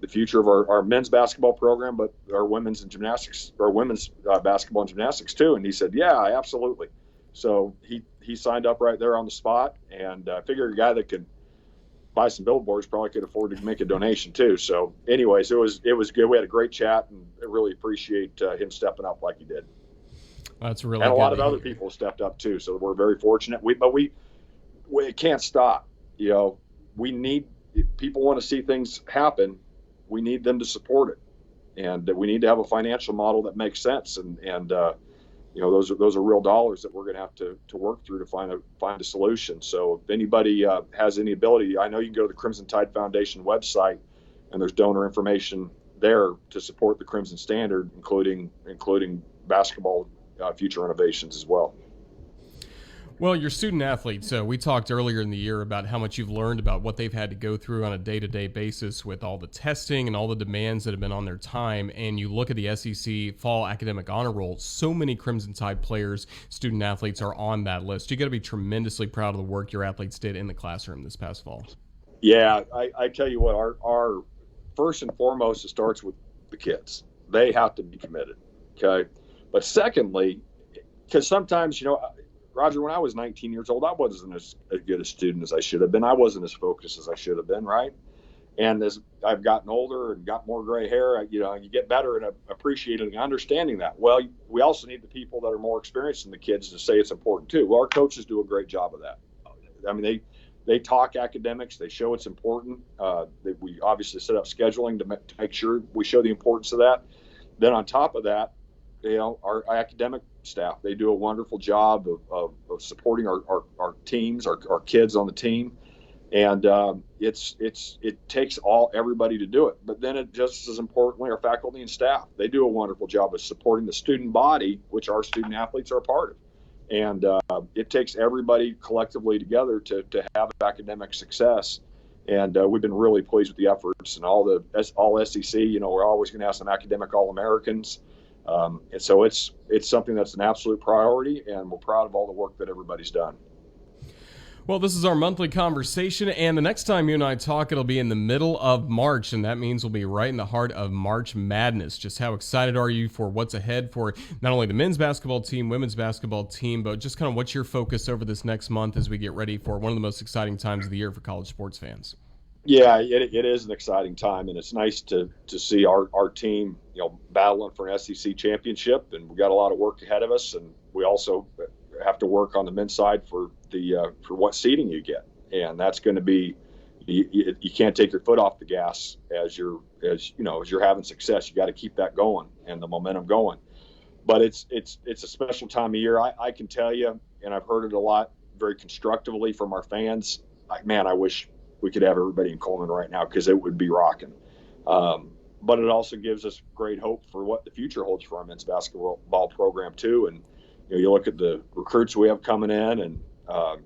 D: the future of our men's basketball program, but our women's basketball and gymnastics too." And he said, "Yeah, absolutely." So he signed up right there on the spot, and I figured a guy that could buy some billboards probably could afford to make a donation too. So anyways, it was good. We had a great chat, and I really appreciate him stepping up like he did.
A: That's really
D: and a
A: good
D: lot of other people stepped up too. So we're very fortunate. It can't stop. We need, if people want to see things happen, we need them to support it, and we need to have a financial model that makes sense. And those are real dollars that we're going to have to work through to find a solution. So if anybody has any ability, I know you can go to the Crimson Tide Foundation website, and there's donor information there to support the Crimson Standard, including basketball future renovations as well.
A: Well, you're student athletes. So we talked earlier in the year about how much you've learned about what they've had to go through on a day-to-day basis with all the testing and all the demands that have been on their time. And you look at the SEC Fall Academic Honor Roll, so many Crimson Tide players, student athletes are on that list. You got to be tremendously proud of the work your athletes did in the classroom this past fall.
D: Yeah, I tell you what, our first and foremost, it starts with the kids. They have to be committed, okay? But secondly, because sometimes, Roger, when I was 19 years old, I wasn't as good a student as I should have been. I wasn't as focused as I should have been, right? And as I've gotten older and got more gray hair, you get better at appreciating and understanding that. Well, we also need the people that are more experienced than the kids to say it's important too. Well, our coaches do a great job of that. I mean, they talk academics. They show it's important. We obviously set up scheduling to make sure we show the importance of that. Then on top of that, our academic staff, they do a wonderful job of supporting our teams, our kids on the team. And it takes everybody to do it. But then it just as importantly, our faculty and staff, they do a wonderful job of supporting the student body, which our student athletes are a part of. And it takes everybody collectively together to have academic success. And we've been really pleased with the efforts, and all SEC, we're always going to have some academic All-Americans. And so it's something that's an absolute priority, and we're proud of all the work that everybody's done.
A: Well, this is our monthly conversation, and the next time you and I talk, it'll be in the middle of March, and that means we'll be right in the heart of March Madness. Just how excited are you for what's ahead for not only the men's basketball team, women's basketball team, but just kind of what's your focus over this next month as we get ready for one of the most exciting times of the year for college sports fans?
D: Yeah, it is an exciting time, and it's nice to see our team, battling for an SEC championship, and we've got a lot of work ahead of us, and we also have to work on the men's side for what seeding you get, and that's going to be you can't take your foot off the gas as you're having success. You got to keep that going and the momentum going. But it's a special time of year. I can tell you, and I've heard it a lot very constructively from our fans. I wish we could have everybody in Coleman right now because it would be rocking. But it also gives us great hope for what the future holds for our men's basketball program too. And you look at the recruits we have coming in, and I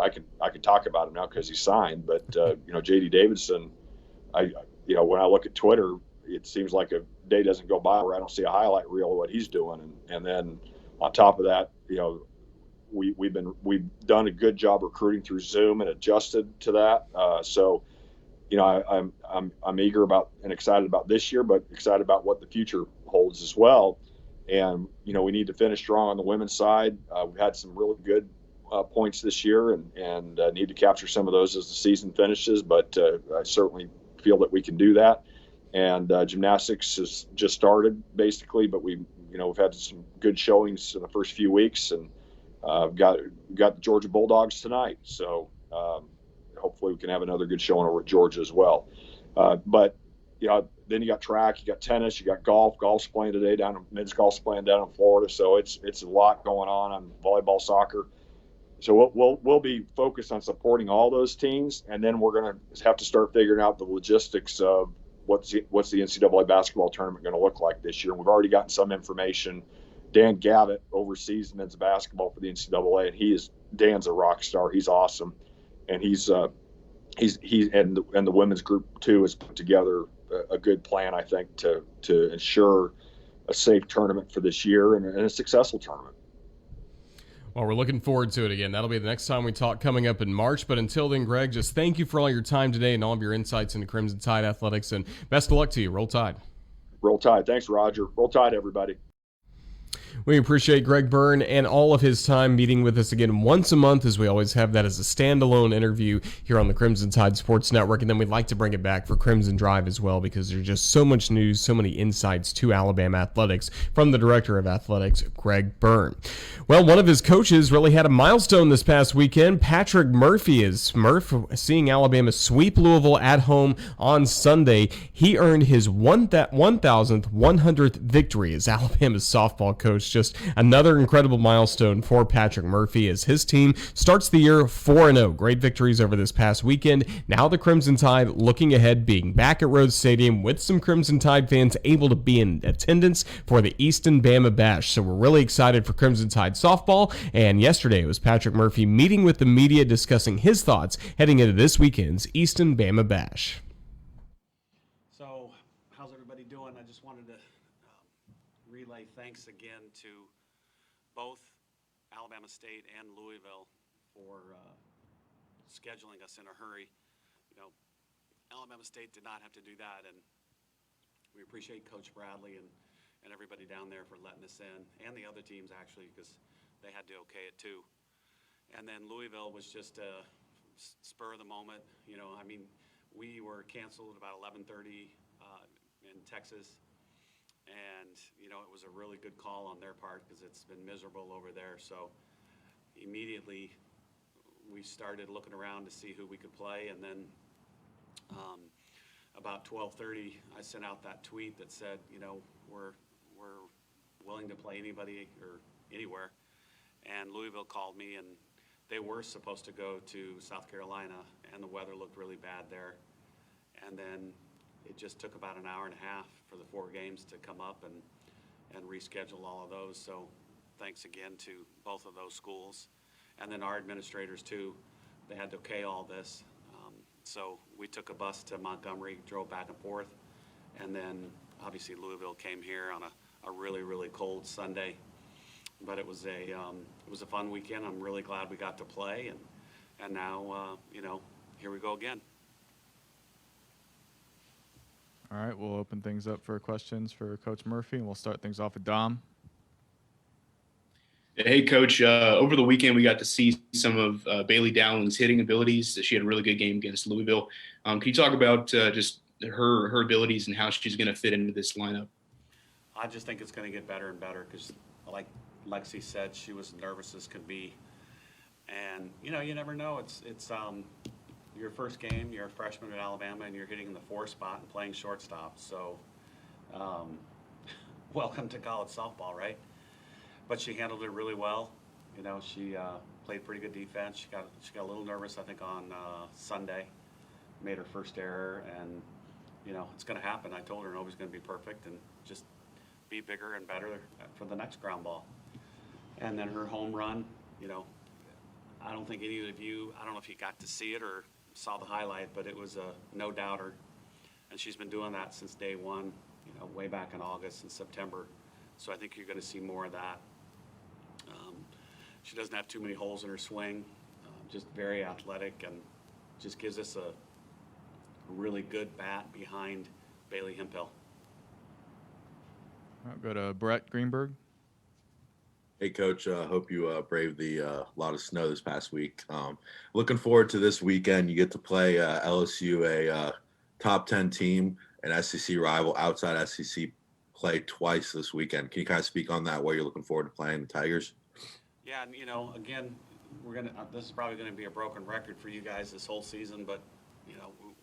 D: can talk about him now because he's signed. But J.D. Davidson, when I look at Twitter, it seems like a day doesn't go by where I don't see a highlight reel of what he's doing. And then on top of that, we've done a good job recruiting through Zoom and adjusted to that. I'm eager about and excited about this year, but excited about what the future holds as well. And we need to finish strong on the women's side. We've had some really good points this year, and need to capture some of those as the season finishes. But I certainly feel that we can do that. And gymnastics has just started basically, but we've had some good showings in the first few weeks, and got the Georgia Bulldogs tonight. So hopefully we can have another good showing over at Georgia as well. But then you got track, you got tennis, you got golf. Golf's playing today men's golf's playing down in Florida. So it's a lot going on volleyball, soccer. So we'll be focused on supporting all those teams, and then we're going to have to start figuring out the logistics of what's the NCAA basketball tournament going to look like this year. We've already gotten some information. Dan Gavitt oversees men's basketball for the NCAA, and Dan's a rock star. He's awesome, and he's and the women's group too has put together a good plan, I think, to ensure a safe tournament for this year and a successful tournament.
A: Well, we're looking forward to it again. That'll be the next time we talk coming up in March. But until then, Greg, just thank you for all your time today and all of your insights into Crimson Tide athletics, and best of luck to you. Roll Tide.
D: Roll Tide. Thanks, Roger. Roll Tide, everybody.
A: We appreciate Greg Byrne and all of his time meeting with us again once a month, as we always have that as a standalone interview here on the Crimson Tide Sports Network. And then we'd like to bring it back for Crimson Drive as well, because there's just so much news, so many insights to Alabama athletics from the Director of Athletics, Greg Byrne. Well, one of his coaches really had a milestone this past weekend. Patrick Murphy seeing Alabama sweep Louisville at home on Sunday. He earned his 1,100th victory as Alabama's softball coach. Just another incredible milestone for Patrick Murphy as his team starts the year 4-0. Great victories over this past weekend. Now the Crimson Tide looking ahead, being back at Rhodes Stadium with some Crimson Tide fans able to be in attendance for the Easton Bama Bash. So we're really excited for Crimson Tide softball. And yesterday it was Patrick Murphy meeting with the media discussing his thoughts heading into this weekend's Easton Bama Bash.
E: So how's everybody doing? I just wanted to relay thanks again to both Alabama State and Louisville for scheduling us in a hurry. Alabama State did not have to do that, and we appreciate Coach Bradley and everybody down there for letting us in, and the other teams actually, because they had to okay it too. And then Louisville was just a spur of the moment. We were canceled at about 11:30 in Texas. And, it was a really good call on their part because it's been miserable over there. So immediately we started looking around to see who we could play. And then about 12:30, I sent out that tweet that said, we're willing to play anybody or anywhere. And Louisville called me, and they were supposed to go to South Carolina, and the weather looked really bad there. And then it just took about an hour and a half for the 4 games to come up and reschedule all of those. So thanks again to both of those schools. And then our administrators too, they had to okay all this. So we took a bus to Montgomery, drove back and forth. And then obviously Louisville came here on a really, really cold Sunday. But it was a fun weekend. I'm really glad we got to play. And now, here we go again.
F: All right, we'll open things up for questions for Coach Murphy, and we'll start things off with Dom.
G: Hey, Coach. Over the weekend, we got to see some of Bailey Dowling's hitting abilities. She had a really good game against Louisville. Can you talk about just her abilities and how she's going to fit into this lineup?
E: I just think it's going to get better and better because, like Lexi said, she was nervous as could be. And, you never know. It's your first game. You're a freshman at Alabama, and you're hitting in the 4 spot and playing shortstop. So, welcome to college softball, right? But she handled it really well. She played pretty good defense. She got a little nervous, I think, on Sunday. Made her first error, and it's going to happen. I told her nobody's going to be perfect, and just be bigger and better for the next ground ball. And then her home run, I don't think any of you, I don't know if you got to see it or saw the highlight, but it was a no-doubter. And she's been doing that since day one, way back in August and September. So I think you're going to see more of that. She doesn't have too many holes in her swing, just very athletic, and just gives us a really good bat behind Bailey Hemphill.
F: I'll go to Brett Greenberg.
H: Hey, Coach. Hope you braved the lot of snow this past week. Looking forward to this weekend. You get to play LSU, a top 10 team, an SEC rival, outside SEC play twice this weekend. Can you kind of speak on that, what you're looking forward to playing the Tigers?
E: Yeah, and again, this is probably going to be a broken record for you guys this whole season, but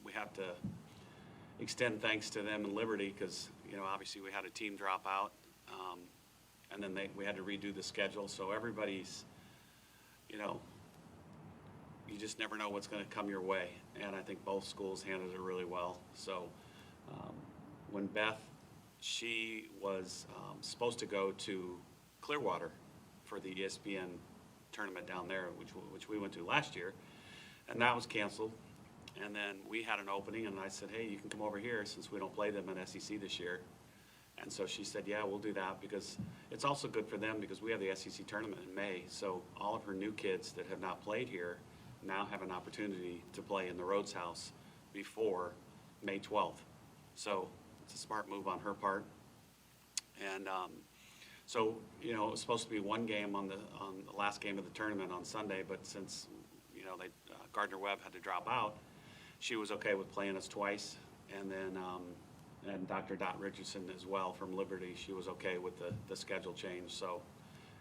E: we have to extend thanks to them and Liberty because obviously we had a team drop out, and then we had to redo the schedule. So everybody's, you just never know what's going to come your way, and I think both schools handled it really well. So when Beth, she was supposed to go to Clearwater for the ESPN tournament down there, which we went to last year, and that was canceled. And then we had an opening, and I said, hey, you can come over here since we don't play them in SEC this year. And so she said, yeah, we'll do that because it's also good for them because we have the SEC tournament in May. So all of her new kids that have not played here now have an opportunity to play in the Rhodes House before May 12th. So it's a smart move on her part. And so, it was supposed to be one game on the last game of the tournament on Sunday, but since, Gardner-Webb had to drop out, she was okay with playing us twice. And then and Dr. Dot Richardson as well from Liberty, she was okay with the schedule change. So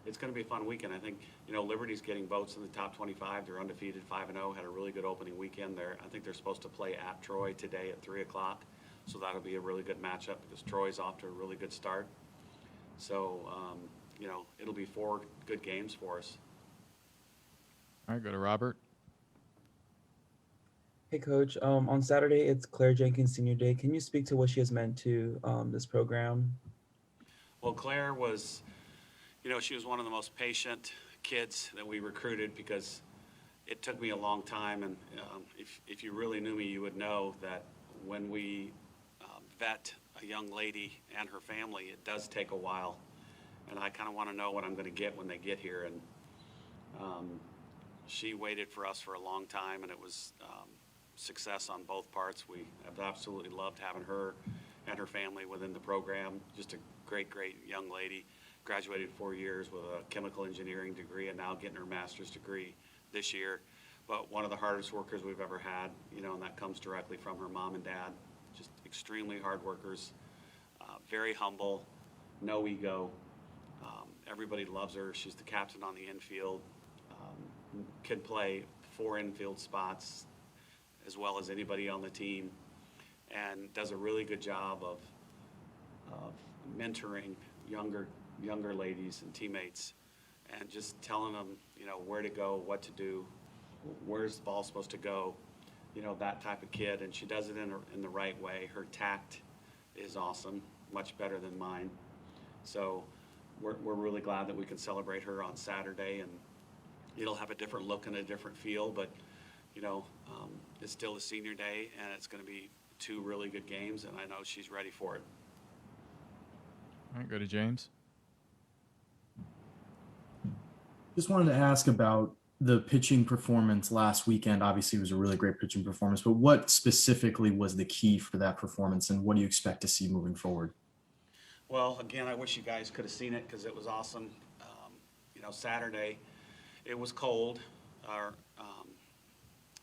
E: it's going to be a fun weekend. I think, Liberty's getting votes in the top 25. They're undefeated, 5-0, had a really good opening weekend there. I think they're supposed to play at Troy today at 3 o'clock. So that'll be a really good matchup because Troy's off to a really good start. So, it'll be 4 good games for us.
F: All right, go to Robert.
I: Hey, Coach. On Saturday, it's Claire Jenkins' senior day. Can you speak to what she has meant to this program?
E: Well, Claire was, she was one of the most patient kids that we recruited because it took me a long time. And if you really knew me, you would know that when we vet a young lady and her family, it does take a while. And I kind of want to know what I'm going to get when they get here. And she waited for us for a long time, and it was success on both parts. We have absolutely loved having her and her family within the program. Just a great, great young lady. Graduated 4 years with a chemical engineering degree and now getting her master's degree this year. But one of the hardest workers we've ever had, and that comes directly from her mom and dad. Just extremely hard workers, very humble, no ego. Everybody loves her. She's the captain on the infield. Can play 4 infield spots as well as anybody on the team, and does a really good job of mentoring younger ladies and teammates, and just telling them, where to go, what to do, where's the ball supposed to go, that type of kid. And she does it in the right way. Her tact is awesome, much better than mine. So we're really glad that we can celebrate her on Saturday, and it'll have a different look and a different feel, but it's still a senior day, and it's going to be 2 really good games, and I know she's ready for it.
F: All right, go to James.
J: Just wanted to ask about the pitching performance last weekend obviously was a really great pitching performance, but what specifically was the key for that performance, and what do you expect to see moving forward?
E: Well, again, I wish you guys could have seen it because it was awesome. Saturday, it was cold.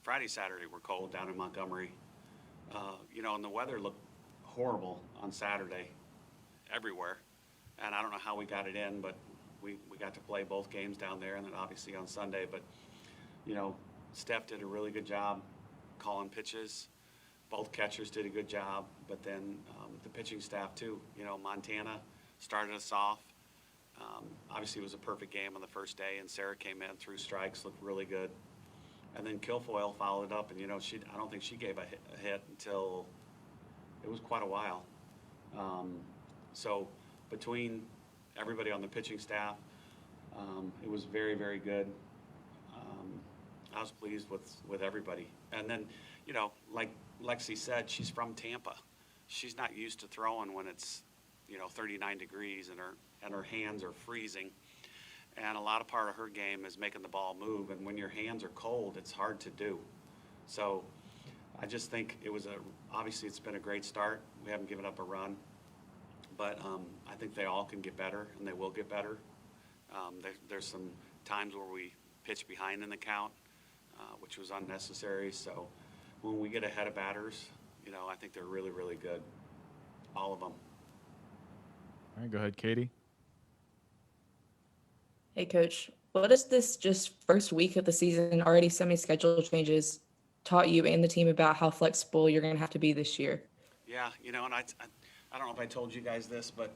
E: Friday, Saturday were cold down in Montgomery. And the weather looked horrible on Saturday everywhere. And I don't know how we got it in, but we got to play both games down there, and then obviously on Sunday. But, Steph did a really good job calling pitches. Both catchers did a good job, but then the pitching staff too. Montana started us off. Obviously, it was a perfect game on the first day, and Sarah came in, threw strikes, looked really good. And then Kilfoyle followed up, and I don't think she gave a hit until it was quite a while. So between everybody on the pitching staff, it was very, very good. I was pleased with everybody. And then, like Lexi said, she's from Tampa. She's not used to throwing when it's 39 degrees and her hands are freezing. And a lot of part of her game is making the ball move. And when your hands are cold, it's hard to do. So I just think obviously it's been a great start. We haven't given up a run. But I think they all can get better, and they will get better. There's some times where we pitch behind in the count, which was unnecessary. So when we get ahead of batters, I think they're really, really good. All of them.
F: All right, go ahead, Katie.
K: Hey, Coach. What has this just first week of the season, already semi-schedule changes, taught you and the team about how flexible you're going to have to be this year?
E: Yeah, and I don't know if I told you guys this, but,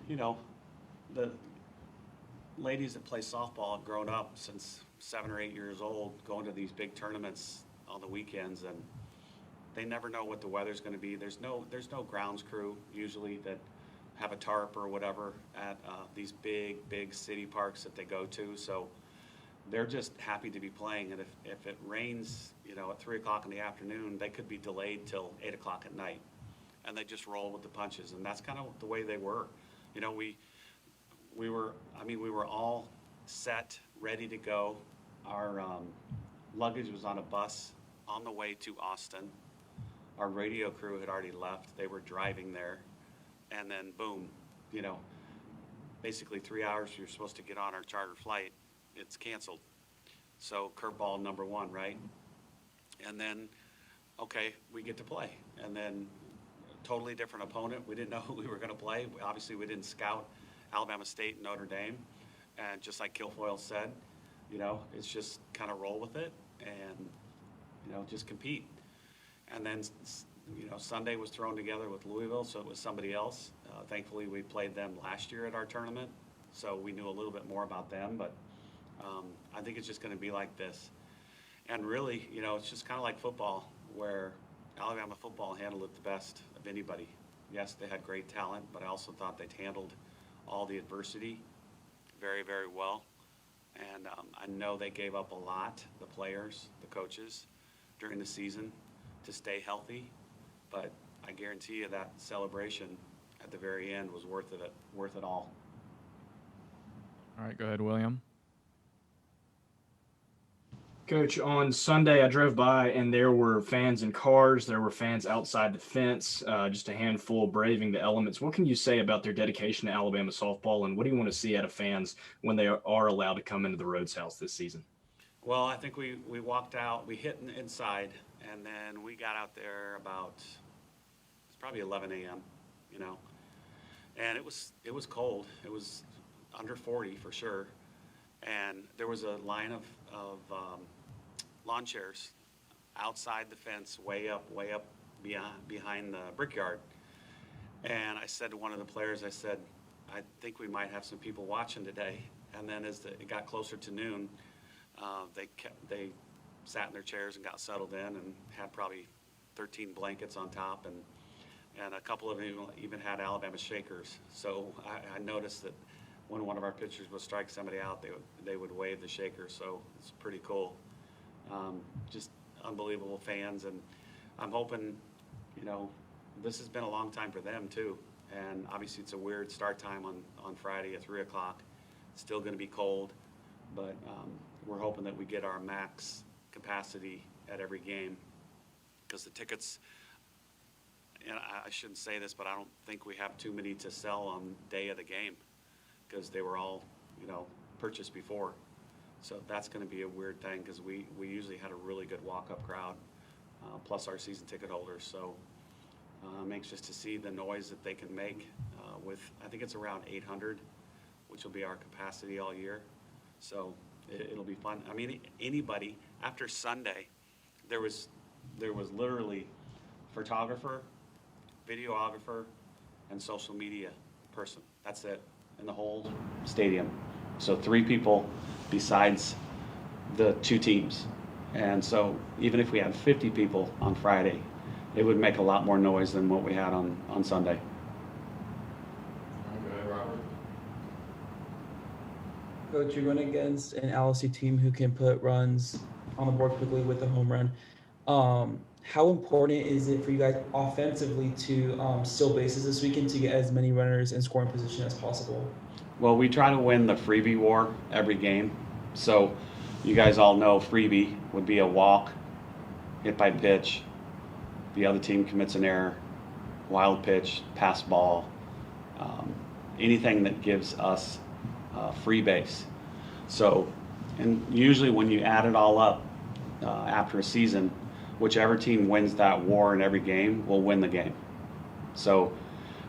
E: the ladies that play softball have grown up since 7 or 8 years old, going to these big tournaments on the weekends, and they never know what the weather's going to be. There's no grounds crew usually that have a tarp or whatever at these big city parks that they go to. So they're just happy to be playing. And if it rains, at 3 o'clock in the afternoon, they could be delayed till 8 o'clock at night. And they just roll with the punches. And that's kind of the way they were. We were all set, ready to go. Our luggage was on a bus on the way to Austin. Our radio crew had already left. They were driving there. And then boom, basically 3 hours you're supposed to get on our charter flight, it's canceled. So curveball number one, right? And then, okay, we get to play. And then totally different opponent. We didn't know who we were going to play. Obviously, we didn't scout Alabama State and Notre Dame. And just like Kilfoyle said, it's just kind of roll with it and, just compete. And then, Sunday was thrown together with Louisville, so it was somebody else. Thankfully, we played them last year at our tournament, so we knew a little bit more about them. But I think it's just going to be like this. And really, it's just kind of like football, where Alabama football handled it the best of anybody. Yes, they had great talent, but I also thought they'd handled all the adversity very, very well. And I know they gave up a lot, the players, the coaches, during the season to stay healthy. But I guarantee you that celebration at the very end was worth it all.
F: All right, go ahead, William.
L: Coach, on Sunday I drove by and there were fans in cars, there were fans outside the fence, just a handful braving the elements. What can you say about their dedication to Alabama softball, and what do you want to see out of fans when they are allowed to come into the Rhodes House this season?
E: Well, I think we walked out, we hit inside, and then we got out there about, it's probably 11 a.m., and it was cold. It was under 40 for sure. And there was a line of lawn chairs outside the fence, way up behind the brickyard. And I said to one of the players, I said, I think we might have some people watching today. And then as it got closer to noon, they sat in their chairs and got settled in and had probably 13 blankets on top, and a couple of them even had Alabama shakers. So I noticed that when one of our pitchers would strike somebody out, they would wave the shaker. So it's pretty cool. Just unbelievable fans, and I'm hoping, this has been a long time for them too. And obviously it's a weird start time on Friday at 3 o'clock. It's still going to be cold. but we're hoping that we get our max capacity at every game, because the tickets, and I shouldn't say this, but I don't think we have too many to sell on day of the game, because they were all, purchased before. So that's going to be a weird thing, because we usually had a really good walk-up crowd, plus our season ticket holders. So I'm anxious to see the noise that they can make with, I think it's around 800, which will be our capacity all year. So it'll be fun. I mean, anybody, after Sunday, there was literally photographer, videographer, and social media person. That's it, in the whole stadium. So 3 people besides the 2 teams. And so even if we had 50 people on Friday, it would make a lot more noise than what we had on Sunday.
I: Coach, you're going against an LSU team who can put runs on the board quickly with a home run. How important is it for you guys offensively to steal bases this weekend to get as many runners in scoring position as possible?
E: Well, we try to win the freebie war every game. So you guys all know freebie would be a walk, hit by pitch, the other team commits an error, wild pitch, pass ball, anything that gives us free base. So, and usually when you add it all up after a season, whichever team wins that war in every game will win the game. So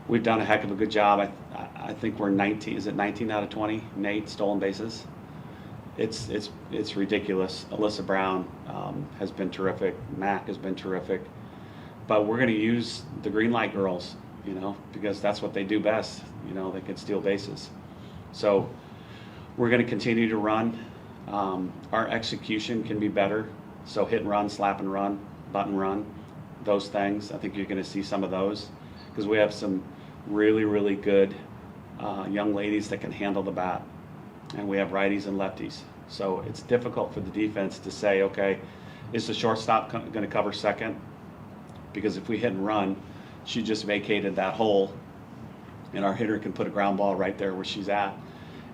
E: we've done a heck of a good job. I think we're 19. Is it 19 out of 20? Nate, stolen bases. It's ridiculous. Alyssa Brown has been terrific. Mac has been terrific. But we're going to use the green light girls, because that's what they do best. They can steal bases. So we're going to continue to run. Our execution can be better. So hit and run, slap and run, button run, those things. I think you're going to see some of those, because we have some really, really good young ladies that can handle the bat. And we have righties and lefties. So it's difficult for the defense to say, okay, is the shortstop going to cover second? Because if we hit and run, she just vacated that hole, and our hitter can put a ground ball right there where she's at.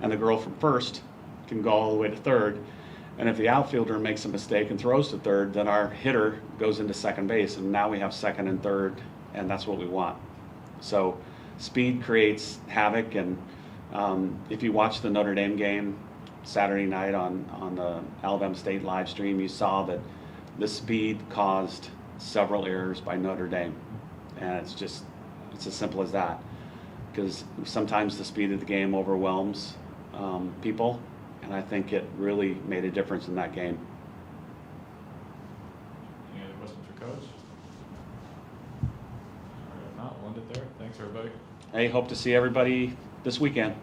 E: And the girl from first can go all the way to third. And if the outfielder makes a mistake and throws to third, then our hitter goes into second base, and now we have second and third, and that's what we want. So speed creates havoc, and if you watch the Notre Dame game Saturday night on the Alabama State live stream, you saw that the speed caused several errors by Notre Dame. And it's as simple as that. Because sometimes the speed of the game overwhelms people, and I think it really made a difference in that game.
F: Any other questions for Coach? All right, if not, we'll end it there. Thanks, everybody.
E: Hey, hope to see everybody this weekend.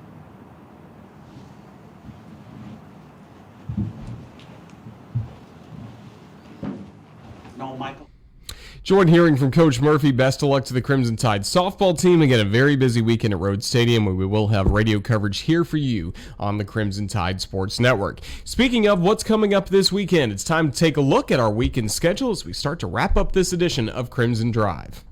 E: No, Michael.
A: Jordan hearing from Coach Murphy. Best of luck to the Crimson Tide softball team. Again, a very busy weekend at Rhodes Stadium, where we will have radio coverage here for you on the Crimson Tide Sports Network. Speaking of what's coming up this weekend, it's time to take a look at our weekend schedule as we start to wrap up this edition of Crimson Drive.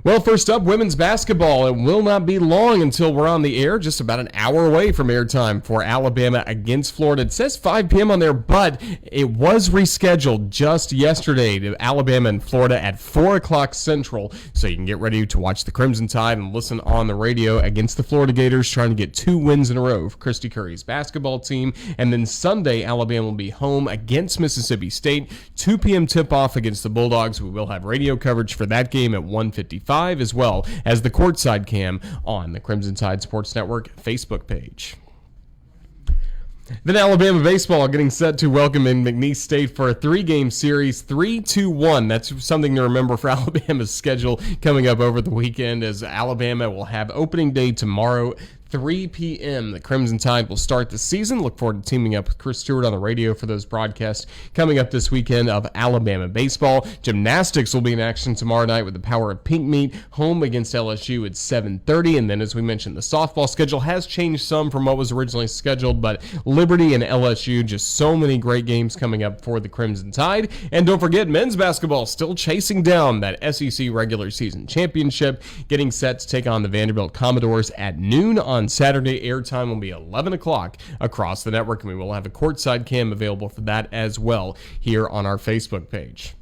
A: Well, first up, women's basketball. It will not be long until we're on the air, just about an hour away from airtime for Alabama against Florida. It says 5 p.m. on there, but it was rescheduled just yesterday to Alabama and Florida at 4 o'clock Central, so you can get ready to watch the Crimson Tide and listen on the radio against the Florida Gators, trying to get 2 wins in a row for Christy Curry's basketball team. And then Sunday, Alabama will be home against Mississippi State, 2 p.m. tip-off against the Bulldogs. We will have radio coverage for that game at 1:55. As well as the courtside cam on the Crimson Tide Sports Network Facebook page. Then Alabama baseball getting set to welcome in McNeese State for a 3-game series, 3-2-1. That's something to remember for Alabama's schedule coming up over the weekend, as Alabama will have opening day tomorrow, 3 p.m. The Crimson Tide will start the season. Look forward to teaming up with Chris Stewart on the radio for those broadcasts coming up this weekend of Alabama baseball. Gymnastics will be in action tomorrow night with the Power of Pink meet, home against LSU at 7:30. And then, as we mentioned, the softball schedule has changed some from what was originally scheduled, but Liberty and LSU, just so many great games coming up for the Crimson Tide. And don't forget, men's basketball still chasing down that SEC regular season championship, getting set to take on the Vanderbilt Commodores at noon on on Saturday. Airtime will be 11 o'clock across the network, and we will have a courtside cam available for that as well here on our Facebook page.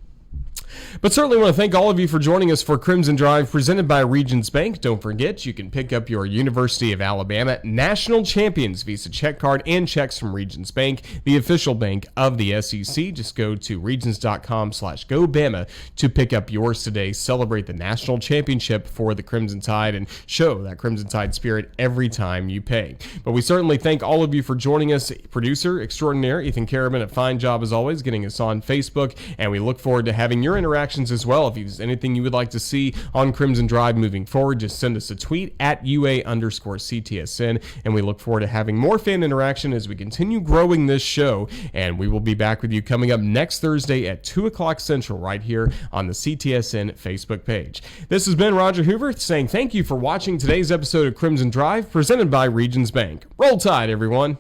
A: But certainly want to thank all of you for joining us for Crimson Drive presented by Regions Bank. Don't forget, you can pick up your University of Alabama National Champions Visa check card and checks from Regions Bank, the official bank of the SEC. Just go to regions.com/GoBama to pick up yours today. Celebrate the national championship for the Crimson Tide and show that Crimson Tide spirit every time you pay. But we certainly thank all of you for joining us. Producer extraordinaire Ethan Caravan, a fine job as always getting us on Facebook, and we look forward to having your interactions as well. If there's anything you would like to see on Crimson Drive moving forward, just send us a tweet at UA_CTSN, and we look forward to having more fan interaction as we continue growing this show. And we will be back with you coming up next Thursday at 2 o'clock Central right here on the CTSN Facebook page. This has been Roger Hoover saying thank you for watching today's episode of Crimson Drive presented by Regions Bank. Roll Tide, everyone.